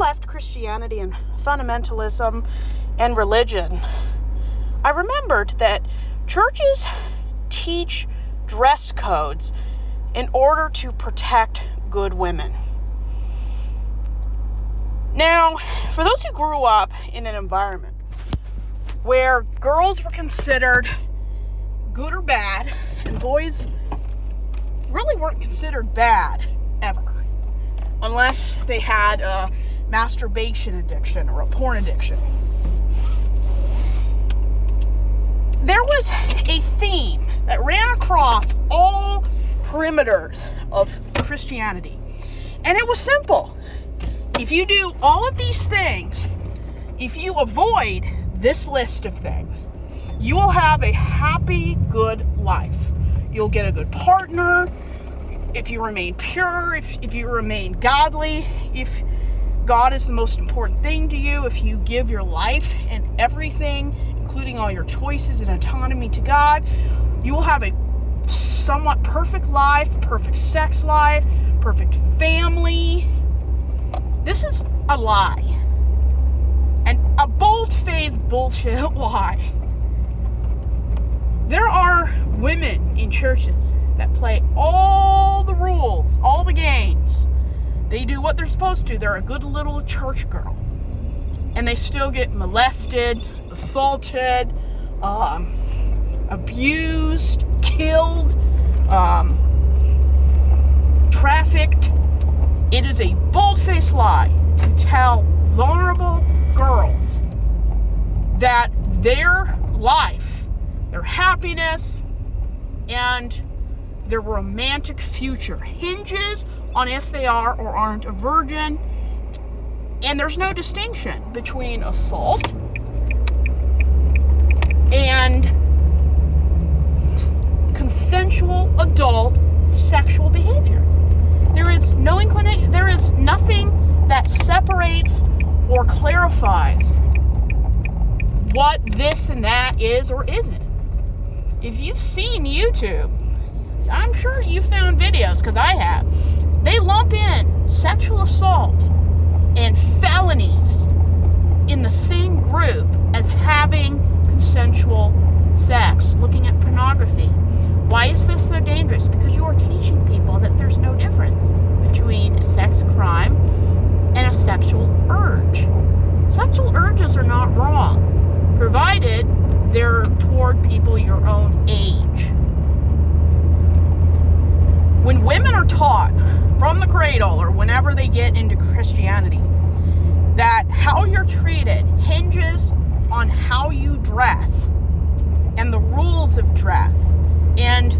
left Christianity and fundamentalism and religion, I remembered that churches teach dress codes in order to protect good women. Now, for those who grew up in an environment where girls were considered good or bad, and boys really weren't considered bad ever, unless they had a masturbation addiction or a porn addiction. There was a theme that ran across all perimeters of Christianity, and it was simple. If you do all of these things, if you avoid this list of things, you will have a happy, good life. You'll get a good partner, if you remain pure, if you remain godly, if God is the most important thing to you, if you give your life and everything, including all your choices and autonomy to God, you will have a somewhat perfect life, perfect sex life, perfect family. This is a lie. And a bold-faced bullshit lie. There are women in churches that play all the rules, all the games. They do what they're supposed to. They're a good little church girl. And they still get molested, assaulted, abused, killed, trafficked. It is a bold-faced lie to tell vulnerable girls that their life, their happiness, and their romantic future hinges on if they are or aren't a virgin. And there's no distinction between assault and consensual adult sexual behavior. There is no inclination, there is nothing that separates or clarifies what this and that is or isn't. If you've seen YouTube, I'm sure you found videos, because I have. They lump in sexual assault and felonies in the same group as having consensual sex, looking at pornography. Why is this so dangerous? Because you are teaching people that there's no difference between a sex crime and a sexual urge. Sexual urges are not wrong, provided they're toward people your own age. When women are taught from the cradle or whenever they get into Christianity that how you're treated hinges on how you dress and the rules of dress and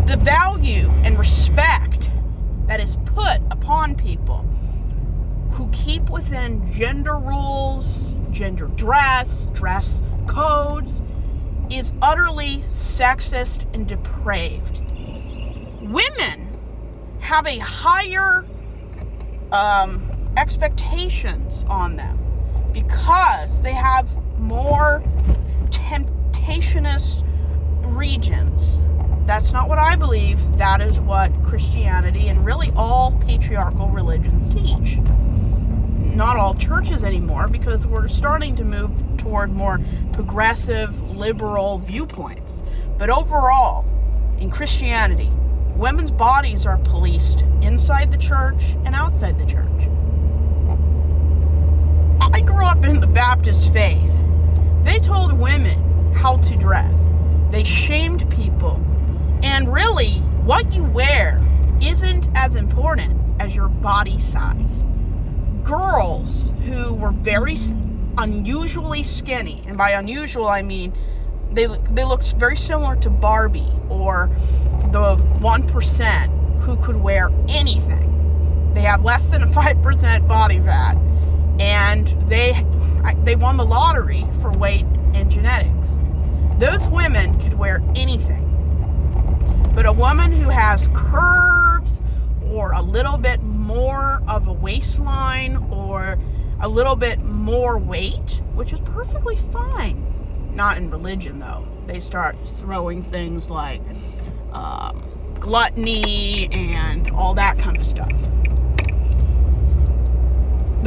the value and respect that is put upon people who keep within gender rules, gender dress codes, is utterly sexist and depraved. Women have a higher expectations on them because they have more temptationous regions. That's not what I believe. That is what Christianity and really all patriarchal religions teach. Not all churches anymore, because we're starting to move toward more progressive, liberal viewpoints. But overall, in Christianity, women's bodies are policed inside the church and outside the church. I grew up in the Baptist faith. They told women how to dress. They shamed people. And really, what you wear isn't as important as your body size. Girls who were very unusually skinny, and by unusual I mean they looked very similar to Barbie or the 1% who could wear anything. They have less than a 5% body fat, and they won the lottery for weight and genetics. Those women could wear anything. But a woman who has curves or a little bit more of a waistline or a little bit more weight, which is perfectly fine. Not in religion, though. They start throwing things like gluttony and all that kind of stuff.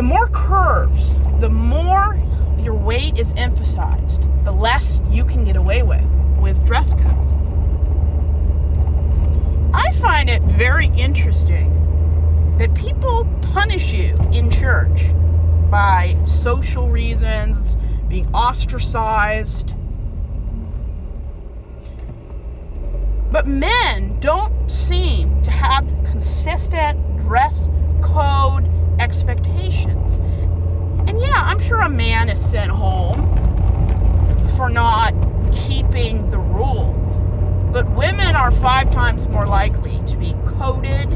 The more curves, the more your weight is emphasized, the less you can get away with dress codes. I find it very interesting that people punish you in church by social reasons, being ostracized. But men don't seem to have consistent dress code expectations. And yeah, I'm sure a man is sent home for not keeping the rules. But women are 5 times more likely to be coded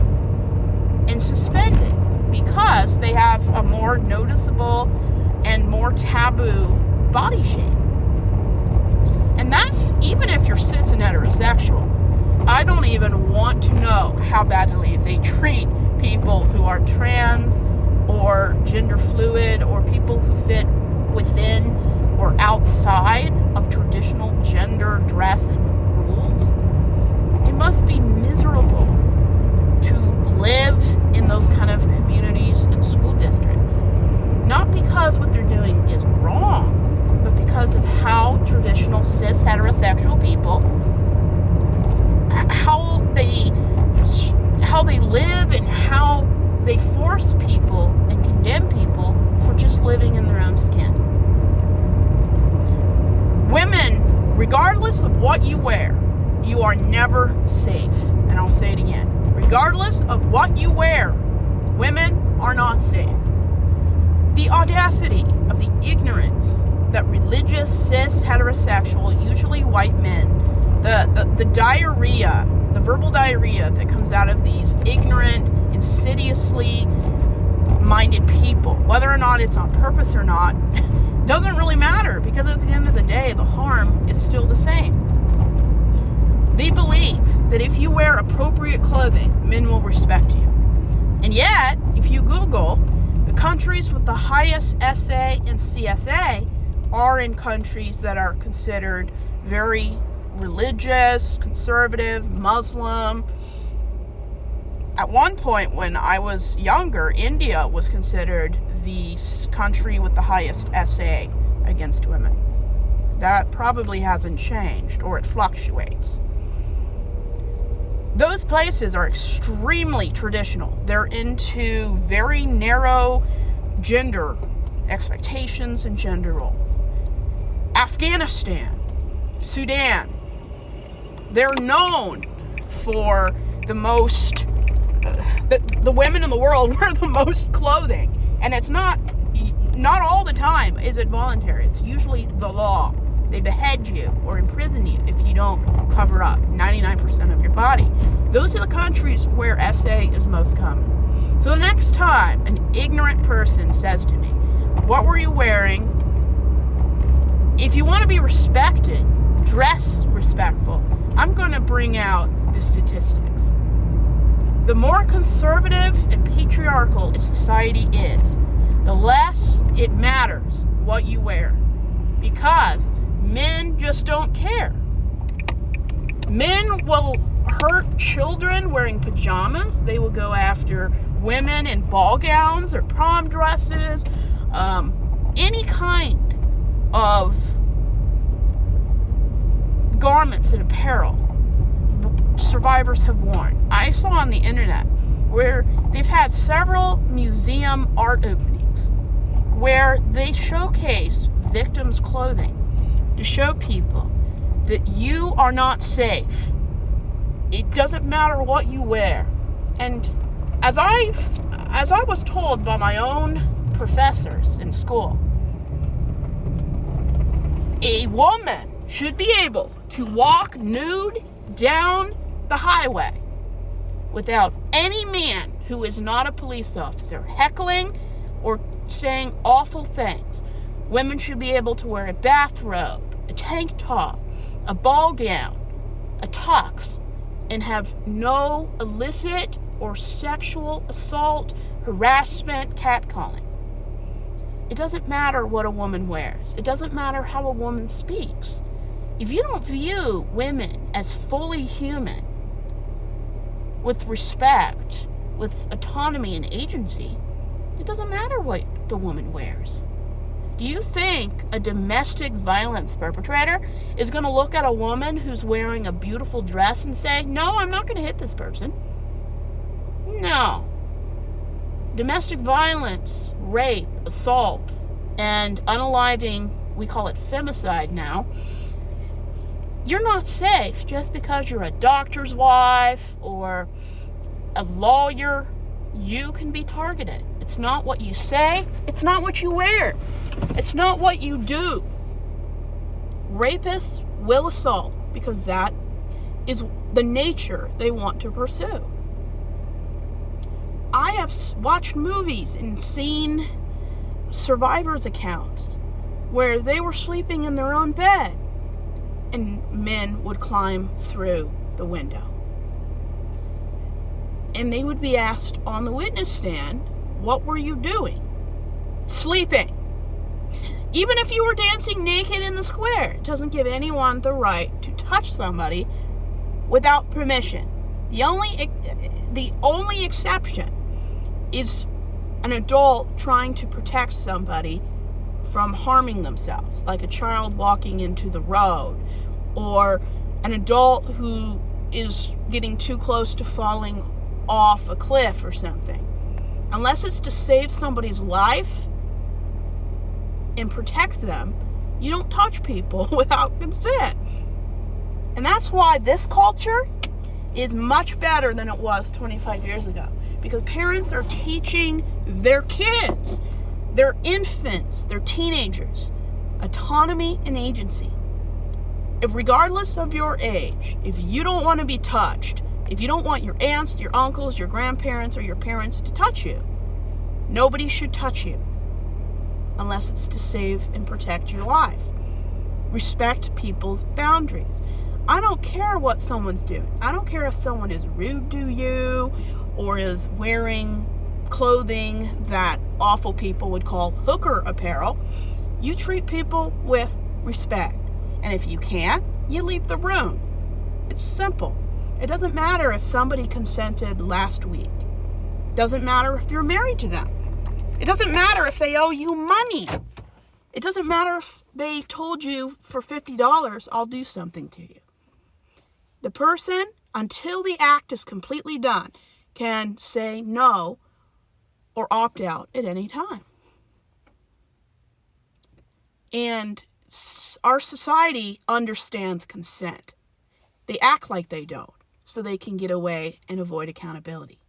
and suspended because they have a more noticeable and more taboo body shape. And that's even if you're cis and heterosexual. I don't even want to know how badly they treat people who are trans or gender fluid or people who fit within or outside of traditional gender dress and rules. It must be miserable to live in those kind of communities and school districts. Not because what they're doing is wrong, but because of how traditional cis heterosexual people, how they live and how they force people and condemn people for just living in their own skin. Women, regardless of what you wear, you are never safe. And I'll say it again. Regardless of what you wear, women are not safe. The audacity of the ignorance that religious, cis, heterosexual, usually white men, the diarrhea, the verbal diarrhea that comes out of these ignorant, insidiously minded people, whether or not it's on purpose or not, doesn't really matter, because at the end of the day, the harm is still the same. They believe that if you wear appropriate clothing, men will respect you. And yet, if you Google, the countries with the highest SA and CSA are in countries that are considered very religious, conservative, Muslim. At one point when I was younger, India was considered the country with the highest SA against women. That probably hasn't changed, or it fluctuates. Those places are extremely traditional. They're into very narrow gender expectations and gender roles. Afghanistan, Sudan, they're known for the most, the women in the world wear the most clothing. And it's not all the time is it voluntary. It's usually the law. They behead you or imprison you if you don't cover up 99% of your body. Those are the countries where SA is most common. So the next time an ignorant person says to me, "What were you wearing?" If you want to be respected, dress respectful. I'm going to bring out the statistics. The more conservative and patriarchal a society is, the less it matters what you wear, because men just don't care. Men will hurt children wearing pajamas. They will go after women in ball gowns or prom dresses, any kind of garments and apparel survivors have worn. I saw on the internet where they've had several museum art openings where they showcase victims' clothing to show people that you are not safe. It doesn't matter what you wear. And as I was told by my own professors in school, a woman should be able to walk nude down the highway without any man who is not a police officer heckling or saying awful things. Women should be able to wear a bathrobe, a tank top, a ball gown, a tux, and have no illicit or sexual assault, harassment, catcalling. It doesn't matter what a woman wears. It doesn't matter how a woman speaks. If you don't view women as fully human, with respect, with autonomy and agency, It doesn't matter what the woman wears. Do you think a domestic violence perpetrator is going to look at a woman who's wearing a beautiful dress and say, no, I'm not going to hit this person? No. Domestic violence, rape, assault, and unaliving, we call it femicide now, you're not safe just because you're a doctor's wife or a lawyer. You can be targeted. It's not what you say. It's not what you wear. It's not what you do. Rapists will assault because that is the nature they want to pursue. I have watched movies and seen survivors' accounts where they were sleeping in their own bed and men would climb through the window. And they would be asked on the witness stand, what were you doing? Sleeping. Even if you were dancing naked in the square, it doesn't give anyone the right to touch somebody without permission. The only exception is an adult trying to protect somebody from harming themselves, like a child walking into the road, or an adult who is getting too close to falling off a cliff or something. Unless it's to save somebody's life and protect them, you don't touch people without consent. And that's why this culture is much better than it was 25 years ago. Because parents are teaching their kids, their infants, their teenagers, autonomy and agency. If regardless of your age, if you don't want to be touched, if you don't want your aunts, your uncles, your grandparents, or your parents to touch you, nobody should touch you unless it's to save and protect your life. Respect people's boundaries. I don't care what someone's doing. I don't care if someone is rude to you or is wearing clothing that awful people would call hooker apparel. You treat people with respect. And if you can't, you leave the room. It's simple. It doesn't matter if somebody consented last week. It doesn't matter if you're married to them. It doesn't matter if they owe you money. It doesn't matter if they told you for $50, I'll do something to you. The person, until the act is completely done, can say no or opt out at any time. And our society understands consent. They act like they don't, so they can get away and avoid accountability.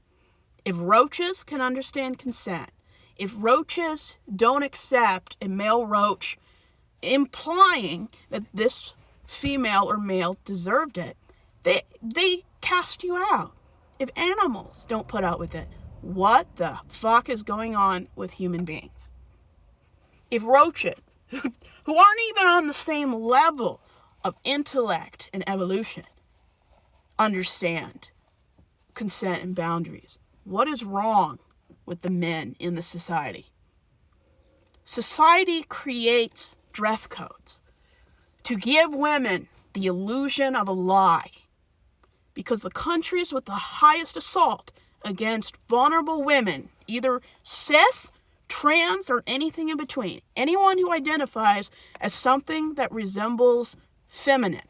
If roaches can understand consent, if roaches don't accept a male roach implying that this female or male deserved it, they cast you out. If animals don't put up with it, what the fuck is going on with human beings? If roaches, who aren't even on the same level of intellect and evolution, understand consent and boundaries, what is wrong with the men in the society? Society creates dress codes to give women the illusion of a lie, because the countries with the highest assault against vulnerable women, either cis, trans, or anything in between, anyone who identifies as something that resembles feminine,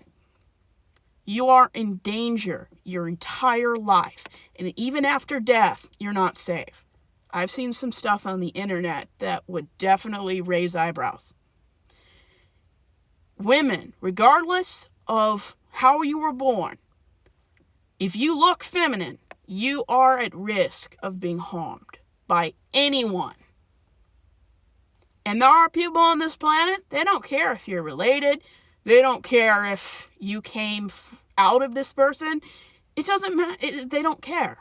you are in danger your entire life. And even after death, you're not safe. I've seen some stuff on the internet that would definitely raise eyebrows. Women, regardless of how you were born, if you look feminine, you are at risk of being harmed by anyone. And there are people on this planet, they don't care if you're related. They don't care if you came out of this person. It doesn't matter. They don't care.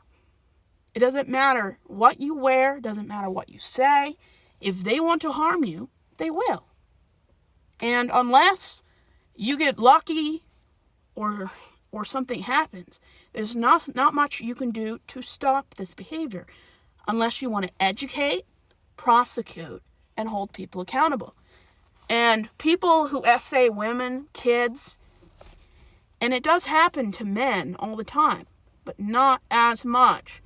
It doesn't matter what you wear. It doesn't matter what you say. If they want to harm you, they will. And unless you get lucky or something happens, there's not much you can do to stop this behavior unless you want to educate, prosecute, and hold people accountable. And people who essay women, kids, and it does happen to men all the time, but not as much.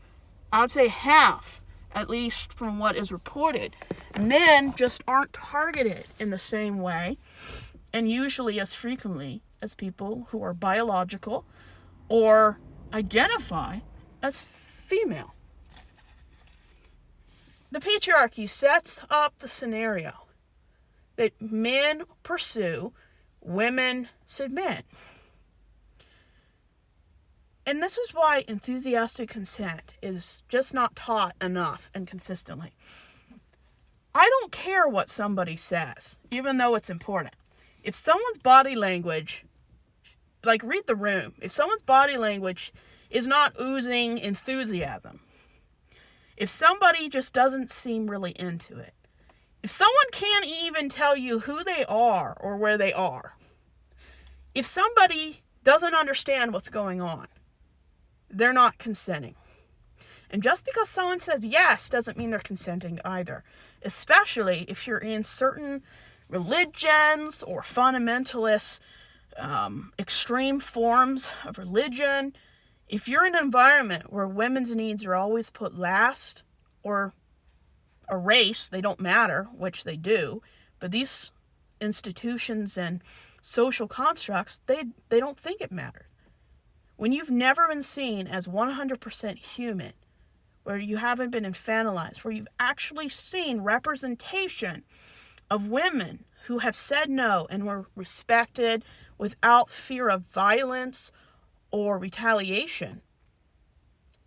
I would say half at least from what is reported. Men just aren't targeted in the same way, and usually as frequently as people who are biological or identify as female. The patriarchy sets up the scenario that men pursue, women submit. And this is why enthusiastic consent is just not taught enough and consistently. I don't care what somebody says, even though it's important. If someone's body language, like read the room, if someone's body language is not oozing enthusiasm, if somebody just doesn't seem really into it, if someone can't even tell you who they are or where they are, if somebody doesn't understand what's going on, they're not consenting. And just because someone says yes doesn't mean they're consenting either, especially if you're in certain religions or fundamentalist extreme forms of religion. If you're in an environment where women's needs are always put last or erased, they don't matter, which they do, but these institutions and social constructs, they don't think it matters. When you've never been seen as 100% human, where you haven't been infantilized, where you've actually seen representation of women who have said no and were respected without fear of violence or retaliation,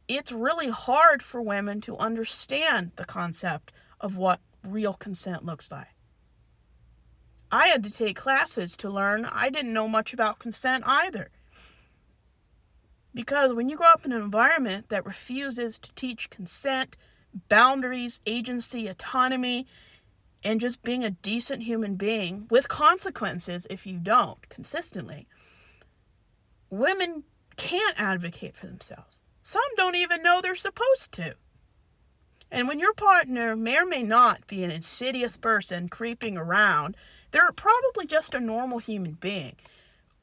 it's really hard for women to understand the concept of what real consent looks like. I had to take classes to learn. I didn't know much about consent either. Because when you grow up in an environment that refuses to teach consent, boundaries, agency, autonomy, and just being a decent human being with consequences if you don't consistently, women can't advocate for themselves. Some don't even know they're supposed to. And when your partner may or may not be an insidious person creeping around, they're probably just a normal human being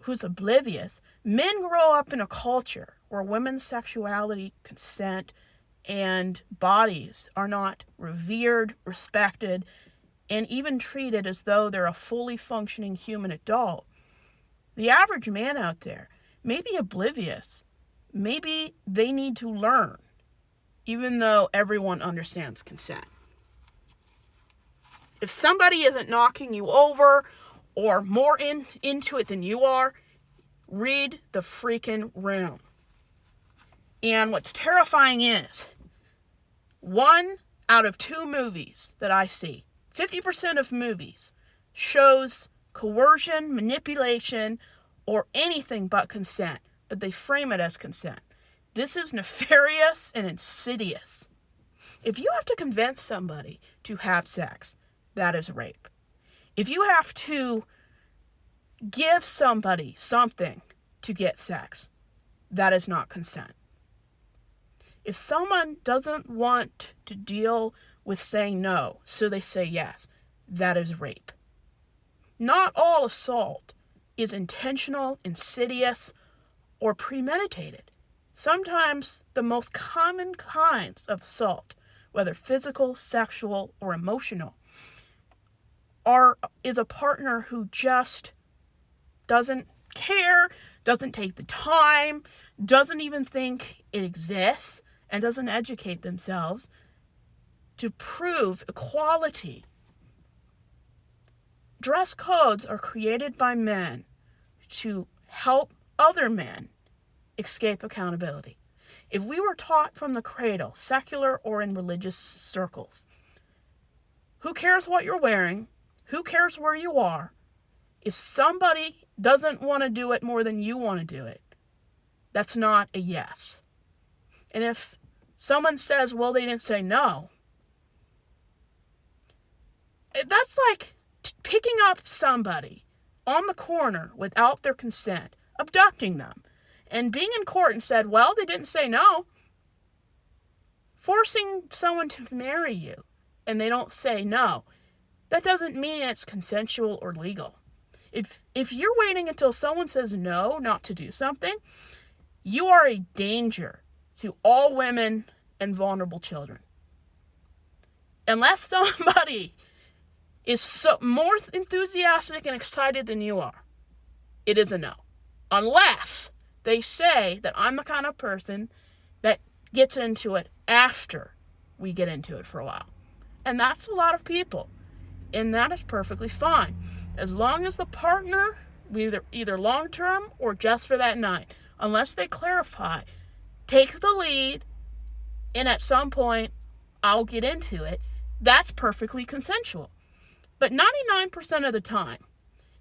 who's oblivious. Men grow up in a culture where women's sexuality, consent, and bodies are not revered, respected, and even treated as though they're a fully functioning human adult. The average man out there may be oblivious. Maybe they need to learn, even though everyone understands consent. If somebody isn't knocking you over or more into it than you are, read the freaking room. And what's terrifying is, 1 out of 2 movies that I see, 50% of movies, shows coercion, manipulation, or anything but consent, but they frame it as consent. This is nefarious and insidious. If you have to convince somebody to have sex, that is rape. If you have to give somebody something to get sex, that is not consent. If someone doesn't want to deal with saying no, so they say yes, that is rape. Not all assault is intentional, insidious, or premeditated. Sometimes the most common kinds of assault, whether physical, sexual, or emotional, is a partner who just doesn't care, doesn't take the time, doesn't even think it exists, and doesn't educate themselves to prove equality. Dress codes are created by men to help other men escape accountability. If we were taught from the cradle, secular or in religious circles, who cares what you're wearing? Who cares where you are? If somebody doesn't want to do it more than you want to do it, that's not a yes. And if someone says, well, they didn't say no, that's like picking up somebody on the corner without their consent, abducting them, and being in court and said, well, they didn't say no. Forcing someone to marry you and they don't say no, that doesn't mean it's consensual or legal. If you're waiting until someone says no not to do something, you are a danger to all women and vulnerable children. Unless somebody is more enthusiastic and excited than you are, it is a no. Unless they say that I'm the kind of person that gets into it after we get into it for a while. And that's a lot of people. And that is perfectly fine. As long as the partner, either long-term or just for that night, unless they clarify, take the lead, and at some point, I'll get into it, that's perfectly consensual. But 99% of the time,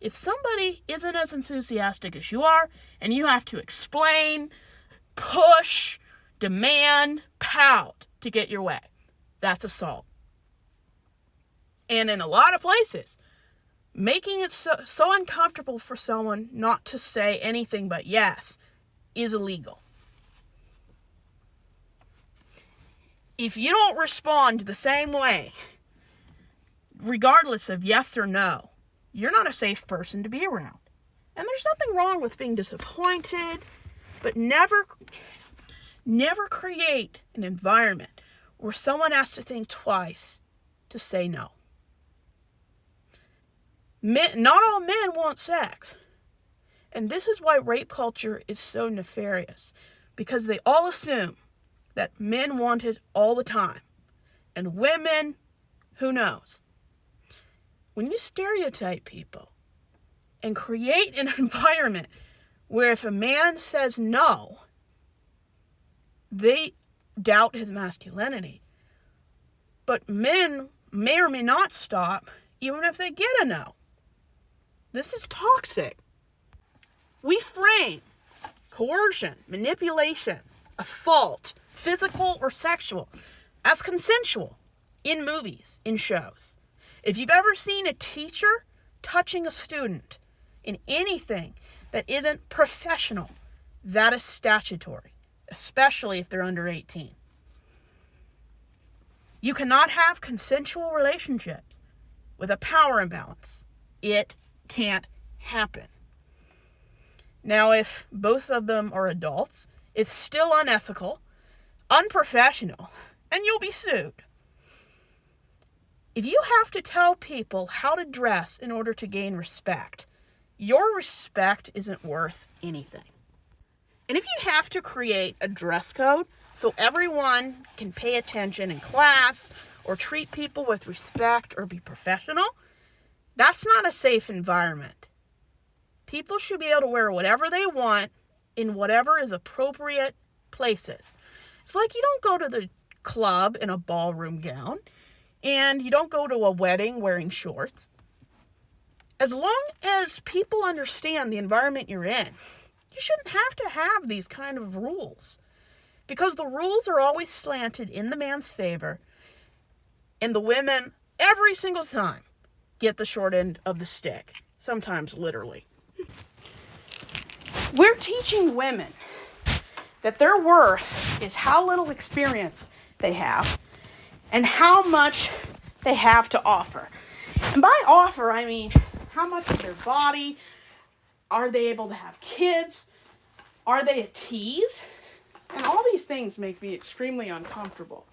if somebody isn't as enthusiastic as you are, and you have to explain, push, demand, pout to get your way, that's assault. And in a lot of places, making it so uncomfortable for someone not to say anything but yes is illegal. If you don't respond the same way, regardless of yes or no, you're not a safe person to be around. And there's nothing wrong with being disappointed, but never create an environment where someone has to think twice to say no. Not all men want sex. And this is why rape culture is so nefarious. Because they all assume that men want it all the time. And women, who knows? When you stereotype people and create an environment where if a man says no, they doubt his masculinity. But men may or may not stop even if they get a no. This is toxic. We frame coercion, manipulation, assault, physical or sexual, as consensual in movies, in shows. If you've ever seen a teacher touching a student in anything that isn't professional, that is statutory, especially if they're under 18. You cannot have consensual relationships with a power imbalance. It can't happen. Now, if both of them are adults, it's still unethical, unprofessional, and you'll be sued. If you have to tell people how to dress in order to gain respect, your respect isn't worth anything. And if you have to create a dress code so everyone can pay attention in class or treat people with respect or be professional, that's not a safe environment. People should be able to wear whatever they want in whatever is appropriate places. It's like you don't go to the club in a ballroom gown, and you don't go to a wedding wearing shorts. As long as people understand the environment you're in, you shouldn't have to have these kind of rules. Because the rules are always slanted in the man's favor, and the women, every single time, get the short end of the stick. Sometimes literally. We're teaching women that their worth is how little experience they have and how much they have to offer. And by offer, I mean how much of their body, are they able to have kids, are they a tease? And all these things make me extremely uncomfortable.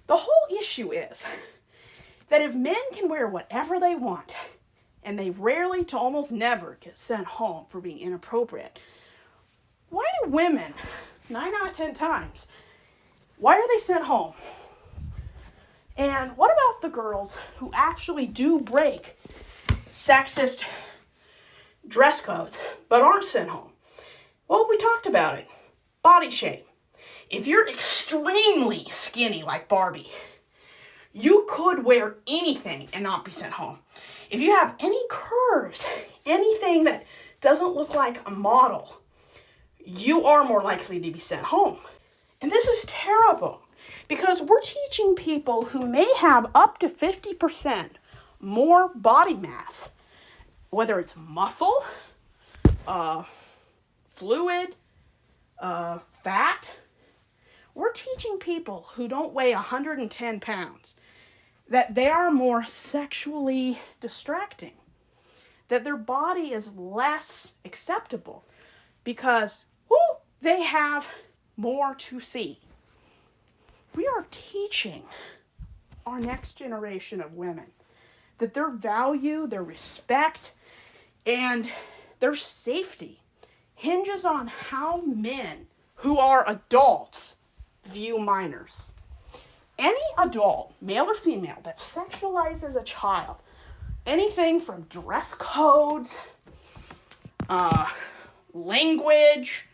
The whole issue is that if men can wear whatever they want, and they rarely to almost never get sent home for being inappropriate, why do women, 9 out of 10 times, why are they sent home? And what about the girls who actually do break sexist dress codes but aren't sent home? Well, we talked about it. Body shape. If you're extremely skinny like Barbie, you could wear anything and not be sent home. If you have any curves, anything that doesn't look like a model, you are more likely to be sent home. And this is terrible because we're teaching people who may have up to 50% more body mass, whether it's muscle, fluid, fat. We're teaching people who don't weigh 110 pounds that they are more sexually distracting, that their body is less acceptable because they have more to see. We are teaching our next generation of women. That their value, their respect, and their safety hinges on how men who are adults view minors. Any adult, male or female, that sexualizes a child, anything from dress codes, language,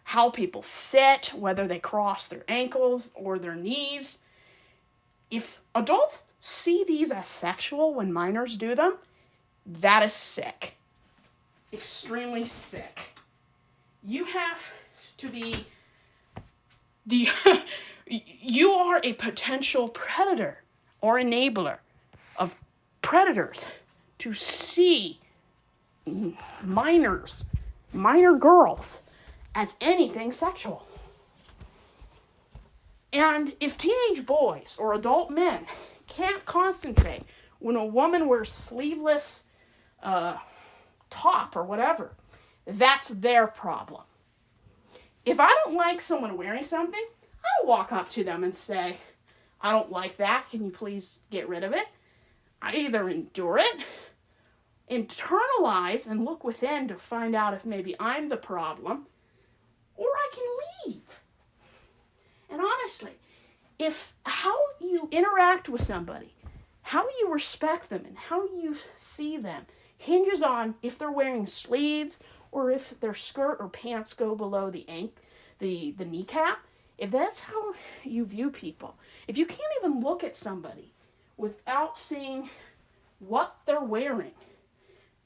how people sit, whether they cross their ankles or their knees. If adults see these as sexual when minors do them, that is sick. Extremely sick. You have to be you are a potential predator or enabler of predators to see minor girls as anything sexual. And if teenage boys or adult men can't concentrate when a woman wears sleeveless top or whatever, that's their problem. If I don't like someone wearing something, I'll walk up to them and say, I don't like that. Can you please get rid of it? I either endure it, internalize, and look within to find out if maybe I'm the problem, or I can leave. And honestly, if how you interact with somebody, how you respect them, and how you see them hinges on if they're wearing sleeves or if their skirt or pants go below the kneecap, if that's how you view people, if you can't even look at somebody without seeing what they're wearing,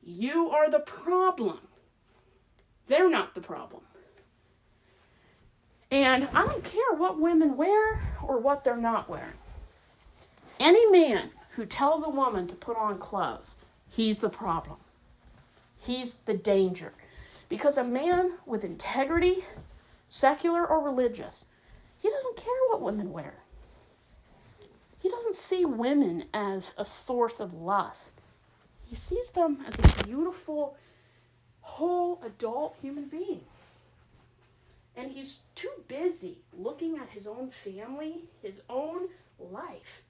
you are the problem. They're not the problem. And I don't care what women wear or what they're not wearing. Any man who tells a woman to put on clothes, he's the problem. He's the danger. Because a man with integrity, secular or religious, he doesn't care what women wear. He doesn't see women as a source of lust. He sees them as a beautiful, whole adult human being. And he's too busy looking at his own family, his own life,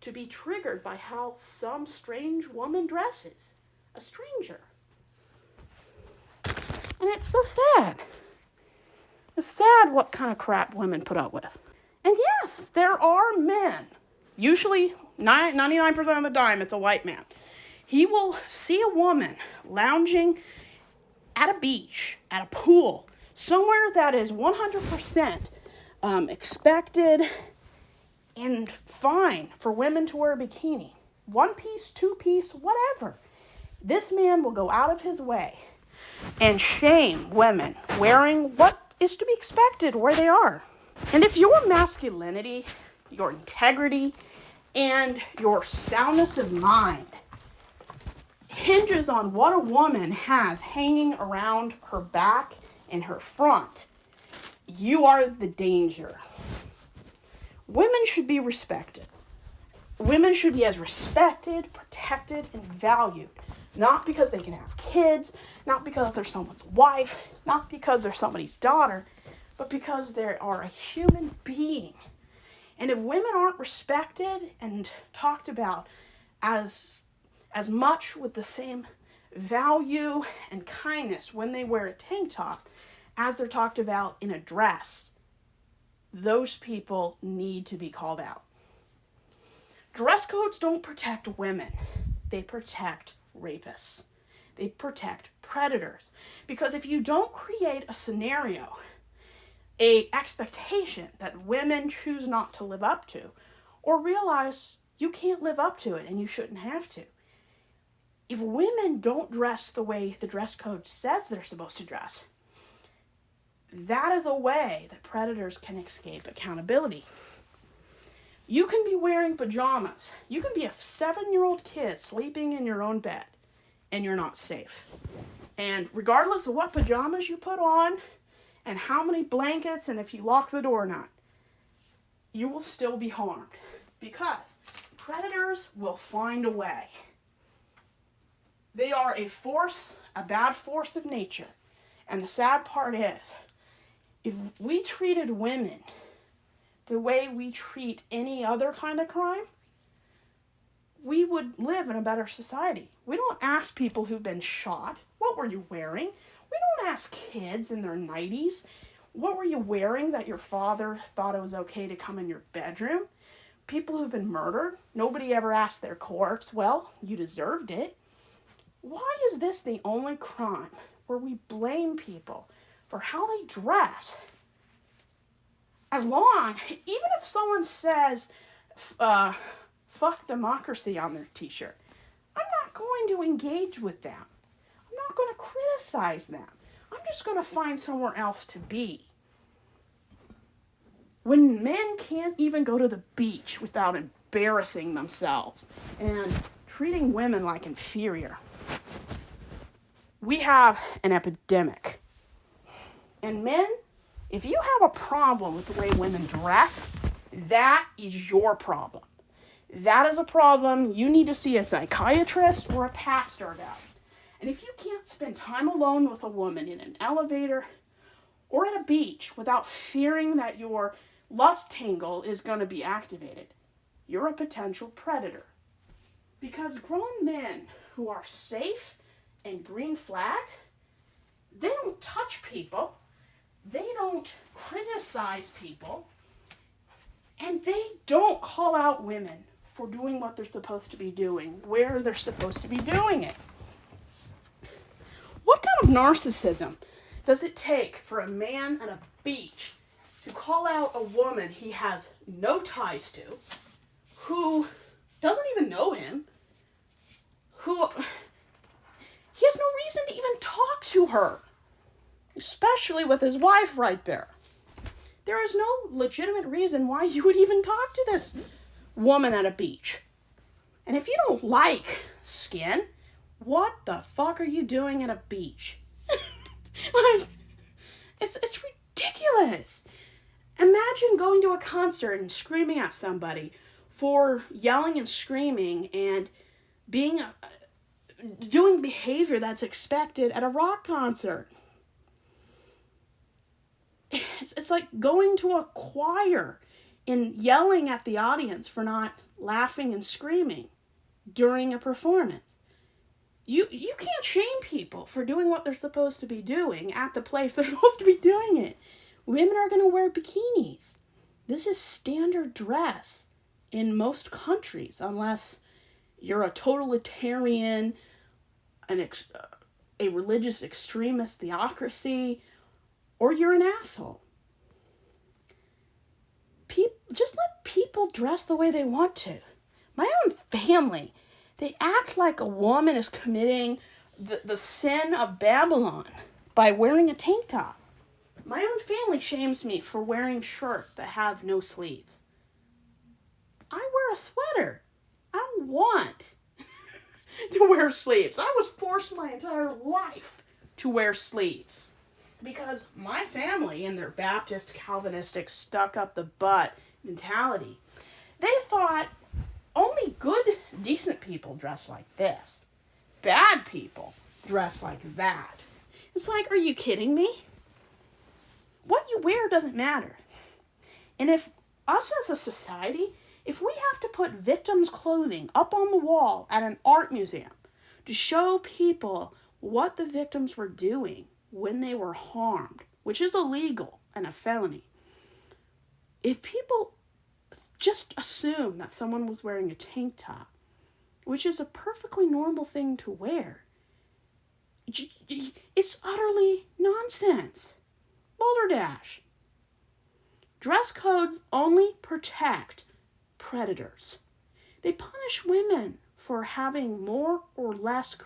to be triggered by how some strange woman dresses. A stranger. And it's so sad. It's sad what kind of crap women put up with. And yes, there are men. Usually, 99% of the time, it's a white man. He will see a woman lounging at a beach, at a pool, somewhere that is 100% expected and fine for women to wear a bikini. 1-piece, 2-piece, whatever. This man will go out of his way and shame women wearing what is to be expected where they are. And if your masculinity, your integrity, and your soundness of mind hinges on what a woman has hanging around her back and her front, you are the danger. Women should be respected. Women should be as respected, protected, and valued. Not because they can have kids, not because they're someone's wife, not because they're somebody's daughter, but because they are a human being. And if women aren't respected and talked about as much with the same value and kindness when they wear a tank top as they're talked about in a dress, those people need to be called out. Dress codes don't protect women. They protect rapists. They protect predators. Because if you don't create a scenario, an expectation that women choose not to live up to, or realize you can't live up to it and you shouldn't have to. If women don't dress the way the dress code says they're supposed to dress, that is a way that predators can escape accountability. You can be wearing pajamas. You can be a 7-year-old kid sleeping in your own bed, and you're not safe. And regardless of what pajamas you put on, and how many blankets, and if you lock the door or not, you will still be harmed. Because predators will find a way. They are a bad force of nature. And the sad part is, if we treated women the way we treat any other kind of crime, we would live in a better society. We don't ask people who've been shot, what were you wearing? We don't ask kids in their 90s, what were you wearing that your father thought it was okay to come in your bedroom? People who've been murdered, nobody ever asked their corpse, well, you deserved it. Why is this the only crime where we blame people for how they dress? As long, even if someone says, fuck democracy on their t-shirt, I'm not going to engage with them. I'm not going to criticize them. I'm just going to find somewhere else to be. When men can't even go to the beach without embarrassing themselves and treating women like inferior, we have an epidemic. And men, if you have a problem with the way women dress, that is your problem. That is a problem you need to see a psychiatrist or a pastor about. And if you can't spend time alone with a woman in an elevator or at a beach without fearing that your lust tangle is going to be activated, you're a potential predator. Because grown men who are safe and green flagged, they don't touch people, they don't criticize people, and they don't call out women for doing what they're supposed to be doing, where they're supposed to be doing it. What kind of narcissism does it take for a man at a beach to call out a woman he has no ties to, who doesn't even know him, who he has no reason to even talk to her, especially with his wife right there? There is no legitimate reason why you would even talk to this woman at a beach. And if you don't like skin, what the fuck are you doing at a beach? Like, it's ridiculous. Imagine going to a concert and screaming at somebody for yelling and screaming and doing behavior that's expected at a rock concert. It's like going to a choir and yelling at the audience for not laughing and screaming during a performance. You can't shame people for doing what they're supposed to be doing at the place they're supposed to be doing it. Women are going to wear bikinis. This is standard dress in most countries, unless you're a totalitarian, a religious extremist theocracy, or you're an asshole. Just let people dress the way they want to. My own family, they act like a woman is committing the sin of Babylon by wearing a tank top. My own family shames me for wearing shirts that have no sleeves. I wear a sweater. I don't want to wear sleeves. I was forced my entire life to wear sleeves because my family, in their Baptist, Calvinistic, stuck-up-the-butt mentality, they thought only good, decent people dress like this. Bad people dress like that. It's like, are you kidding me? What you wear doesn't matter. And if us as a society, if we have to put victims' clothing up on the wall at an art museum to show people what the victims were doing when they were harmed, which is illegal and a felony, if people just assume that someone was wearing a tank top, which is a perfectly normal thing to wear, it's utterly nonsense. Balderdash. Dress codes only protect predators. They punish women for having more or less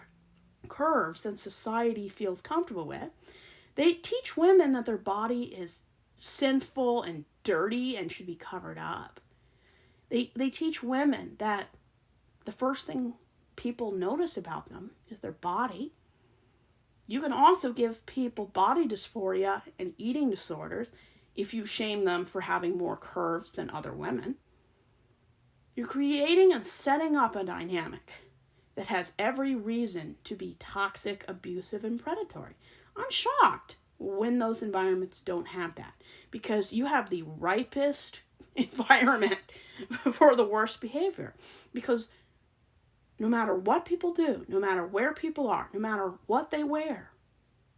curves than society feels comfortable with. They teach women that their body is sinful and dirty and should be covered up. They teach women that the first thing people notice about them is their body. You can also give people body dysphoria and eating disorders if you shame them for having more curves than other women. You're creating and setting up a dynamic that has every reason to be toxic, abusive, and predatory. I'm shocked when those environments don't have that, because you have the ripest environment for the worst behavior. Because no matter what people do, no matter where people are, no matter what they wear,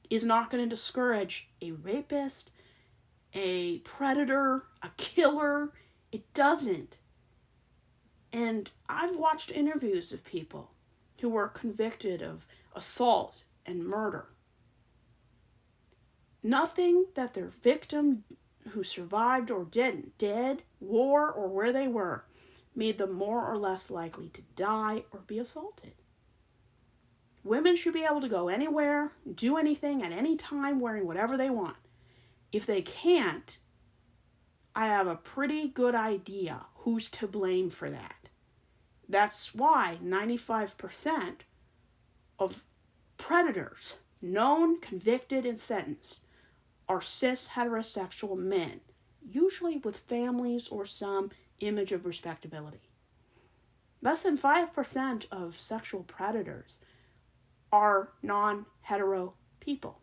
is not going to discourage a rapist, a predator, a killer. It doesn't. And I've watched interviews of people who were convicted of assault and murder. Nothing that their victim who survived or didn't, did, wore, or where they were, made them more or less likely to die or be assaulted. Women should be able to go anywhere, do anything at any time, wearing whatever they want. If they can't, I have a pretty good idea who's to blame for that. That's why 95% of predators, known, convicted, and sentenced, are cis heterosexual men, usually with families or some image of respectability. Less than 5% of sexual predators are non-hetero people.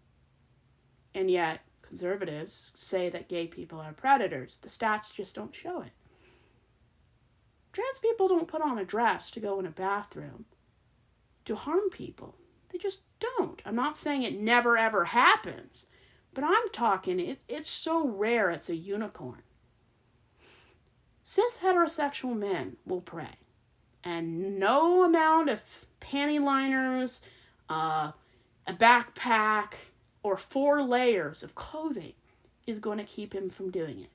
And yet, conservatives say that gay people are predators. The stats just don't show it. Trans people don't put on a dress to go in a bathroom to harm people. They just don't. I'm not saying it never ever happens, but I'm talking it's so rare it's a unicorn. Cis heterosexual men will pray, and no amount of panty liners, a backpack, or 4 layers of clothing is going to keep him from doing it.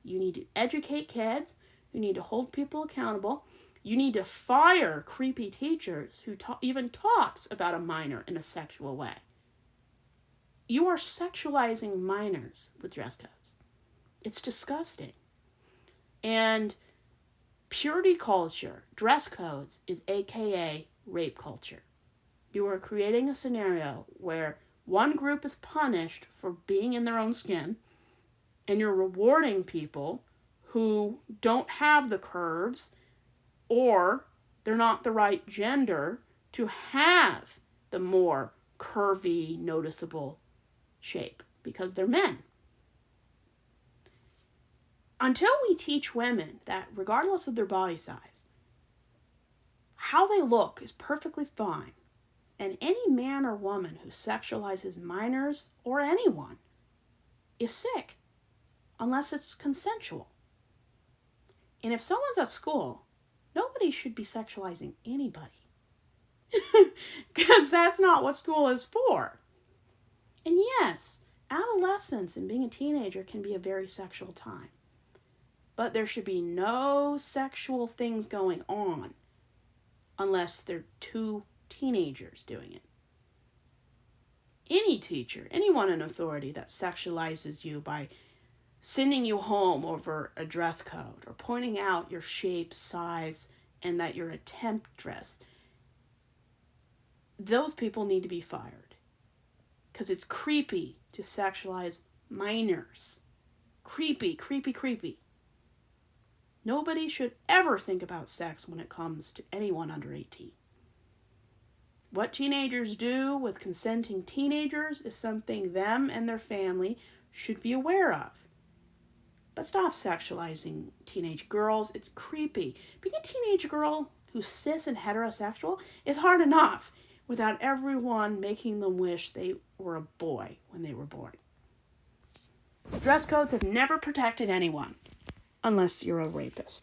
You need to educate kids. You need to hold people accountable. You need to fire creepy teachers who even talks about a minor in a sexual way. You are sexualizing minors with dress codes. It's disgusting. And purity culture, dress codes, is AKA rape culture. You are creating a scenario where one group is punished for being in their own skin, and you're rewarding people who don't have the curves or they're not the right gender to have the more curvy, noticeable shape because they're men. Until we teach women that regardless of their body size, how they look is perfectly fine, and any man or woman who sexualizes minors or anyone is sick unless it's consensual. And if someone's at school, nobody should be sexualizing anybody. Because that's not what school is for. And yes, adolescence and being a teenager can be a very sexual time. But there should be no sexual things going on unless they're 2 teenagers doing it. Any teacher, anyone in authority that sexualizes you by sending you home over a dress code or pointing out your shape, size, and that you're a temp dress, those people need to be fired. Because it's creepy to sexualize minors. Creepy, creepy, creepy. Nobody should ever think about sex when it comes to anyone under 18. What teenagers do with consenting teenagers is something them and their family should be aware of. But stop sexualizing teenage girls. It's creepy. Being a teenage girl who's cis and heterosexual is hard enough without everyone making them wish they were a boy when they were born. Dress codes have never protected anyone unless you're a rapist.